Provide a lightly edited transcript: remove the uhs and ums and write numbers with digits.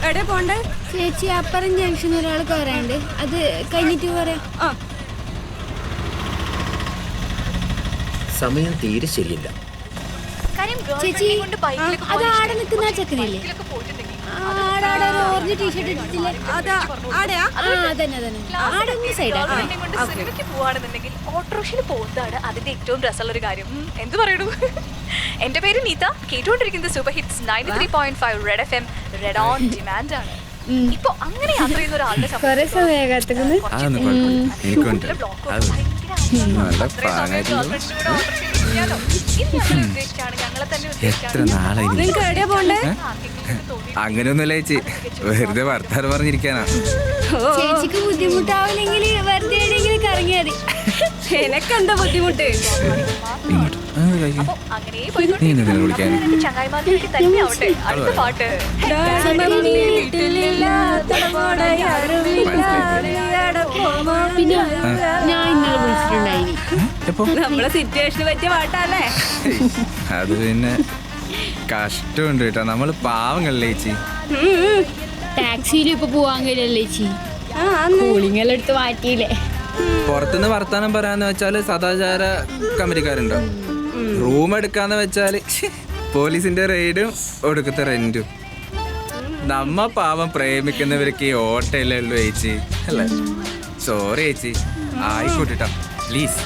എവിടെ പോണ്ടേ? ചേച്ചി അപ്പുറം ജംഗ്ഷൻ ഒരാൾ കയറാണ്ട്, അത് കഴിഞ്ഞിട്ട് പറയാം. സമയം തീരെ ശരിയില്ല. ചേച്ചി അത് ആടെ നിൽക്കുന്ന ചെക്കനില്ലേ, ഓറഞ്ച് ടീഷർട്ട് ഇട്ടിട്ടില്ലേ? പോവാണെന്നുണ്ടെങ്കിൽ ഓട്ടോറിക്ഷയിൽ പോകുന്നതാണ് അതിന്റെ ഏറ്റവും രസമുള്ള ഒരു കാര്യം. എന്ത് പറയണു? എന്റെ പേര് നീത, കേട്ടുകൊണ്ടിരിക്കുന്നത് super hits 93.5 red FM. Red on demand ആണ്. ഇപ്പൊ അങ്ങനെ യാത്ര ചെയ്യുന്ന ഒരാളുടെ അങ്ങനെയൊന്നുമില്ല ചേച്ചി, വെറുതെ വർത്താനം പറഞ്ഞിരിക്കാനാ. ചേച്ചിക്ക് ബുദ്ധിമുട്ടാവില്ലെങ്കിൽ വെറുതെ എവിടെയെങ്കിലും കറങ്ങിയാൽ മതി. എനക്കെന്താ ബുദ്ധിമുട്ട്? അടുത്ത പാട്ട് പിന്നെ ഞാൻ ഇന്നലെ വിളിച്ചിട്ടുണ്ടായിനി. നമ്മളെ സിറ്റുവേഷന് പറ്റിയ പാട്ടല്ലേ? അത് പിന്നെ കഷ്ടമുണ്ട് കേട്ടോ, നമ്മള് പാവങ്ങളല്ലേ ചേച്ചി. ടാക്സിയിലും ഇപ്പൊ പോവാൻ കഴിയില്ലല്ലേ ചേച്ചി, കൂളിങ്ങെല്ലാം എടുത്ത് മാറ്റിയില്ലേ. പുറത്തുനിന്ന് വർത്താനം പറയാന്ന് വെച്ചാല് സദാചാര കമ്പനിക്കാരുണ്ടോ, റൂം എടുക്കാന്ന് വെച്ചാല് പോലീസിന്റെ റെയ്ഡും ഒടുക്കത്തെ റെന്റും. നമ്മ പാവം പ്രേമിക്കുന്നവർക്ക് ഈ ഓട്ടയില്ലേ ഉള്ളൂ ചേച്ചി, അല്ലേ? സോറി ചേച്ചി, ആയിക്കോട്ടെ പ്ലീസ്.